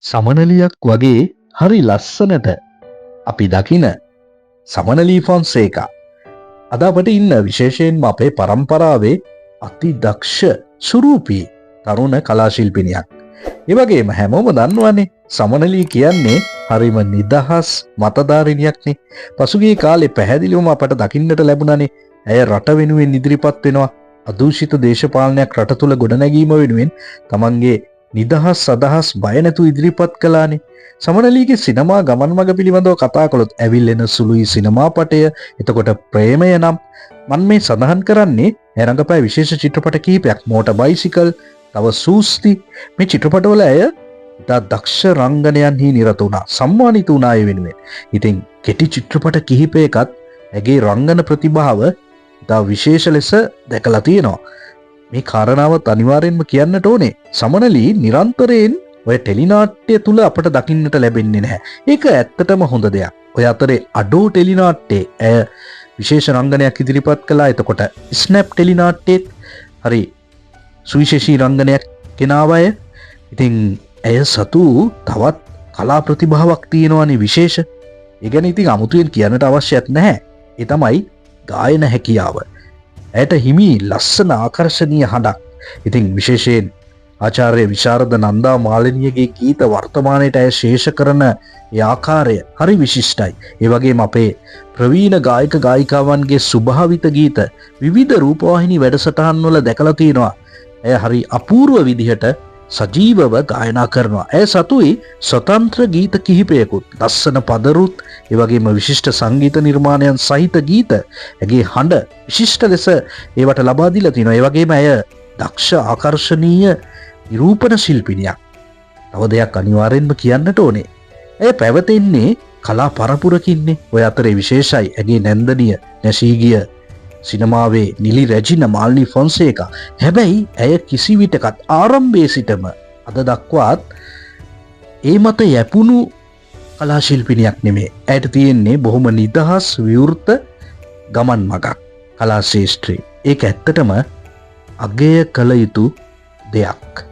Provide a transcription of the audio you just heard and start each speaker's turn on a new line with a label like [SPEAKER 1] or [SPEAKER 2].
[SPEAKER 1] සමනලියක් වගේ හරි ලස්සනට අපි දකින සමනලී ෆොන්සේකා අද අපට ඉන්න විශේෂයෙන්ම අපේ පරම්පරාවේ අති දක්ෂ සුරූපී තරුණ කලාශිල්පිනියක්. ඒ වගේම හැමෝම දන්නවනේ සමනලී කියන්නේ හරිම නිදහස් මතධාරිනියක්නේ. පසුගිය කාලේ පැහැදිලිවම අපට දකින්නට ලැබුණානේ ඇය රට වෙනුවෙන් ඉදිරිපත් වෙනවා. අදූෂිත දේශපාලනයක් රට තුල ගොඩනැගීම වෙනුවෙන් තමන්ගේ නිදහස් අදහස් බය නැතුව ඉදිරිපත් කළානේ. සමනලීගේ සිනමා ගමන් මඟ පිළිබඳව කතා කළොත් ඇවිල්ලෙන සුළුයි සිනමා පටය, එතකොට ප්‍රේමය නම් මම මේ සඳහන් කරන්නේ ඇය රංගපෑ විශේෂ චිත්‍රපට කිහිපයක්. මෝටර් බයිසිකල්, තව සූස්ති, මේ චිත්‍රපටවල ඇය ඉතා දක්ෂ රංගනයන්හි නිරත වුණා, සම්මානිත වුණා ඒ වෙනුවෙන්. ඉතින් කෙටි චිත්‍රපට කිහිපයකත් ඇගේ රංගන ප්‍රතිභාව ඉතා විශේෂ ලෙස දැකලා තියෙනවා. මේ කාරණාවත් අනිවාර්යෙන්ම කියන්නට ඕනේ. සමනලී නිරන්තරයෙන් ඔය ටෙලිනාට්‍ය තුල අපට දකින්නට ලැබෙන්නේ නැහැ. ඒක ඇත්තටම හොඳ දෙයක්. ඔය අතරේ අඩෝ ටෙලිනාට්‍යයේ ඇය විශේෂ රංගනයක් ඉදිරිපත් කළා. එතකොට ස්නැප් ටෙලිනාට්‍යයේත් හරි සුවිශේෂී රංගනයක් ගෙනාව අය. ඉතින් ඇය සතු තවත් කලා ප්‍රතිභාවක් තියෙනවානේ විශේෂ. ඒ ගැන ඉතින් අමුතුවෙන් කියන්නට අවශ්‍යත් නැහැ. ඒ තමයි ගායන හැකියාව. ඇයට හිමි ලස්සන ආකර්ශනීය හඬක්. ඉතින් විශේෂයෙන් ආචාර්ය විශාරද නන්දා මාලිනියගේ ගීත වර්තමානයට ඇය ශේෂ කරන ඒ ආකාරය හරි විශිෂ්ටයි. ඒ වගේම අපේ ප්‍රවීණ ගායක ගායිකාවන්ගේ ස්වභාවිත ගීත විවිධ රූපවාහිනී වැඩසටහන් වල දැකලා තියෙනවා. ඇය හරි අපූර්ව විදිහට සජීවව ගායනා කරනවා. ඇය සතුයි ස්වතන්ත්‍ර ගීත කිහිපයකුත්, ලස්සන පදරුත්, ඒ වගේම විශිෂ්ට සංගීත නිර්මාණයන් සහිත ගීත ඇගේ හඬ විශිෂ්ට ලෙස ඒවට ලබා දීලා තිනවා. ඒ වගේම ඇය දක්ෂ ආකර්ශනීය නිරූපණ ශිල්පිනියක්. තව දෙයක් අනිවාර්යෙන්ම කියන්නට ඕනේ. ඇය පැවතෙන්නේ කලා පරපුරකින්නේ. ඔය අතරේ විශේෂයි ඇගේ නැන්දනිය නැසී ගිය සිනමාවේ නිලි රැජින මාල්නී ෆොන්සේකා. හැබැයි ඇය කිසිවිටකත් ආරම්භයේ සිටම අද දක්වාත් ඒ මත යැපුණු කලා ශිල්පිනියක් නෙමේ. ඇයට තියෙන්නේ බොහොම නිදහස් විවෘත ගමන් මගක් කලා ශේෂ්ත්‍රයේ. ඒක ඇත්තටම අගය කළ යුතු දෙයක්.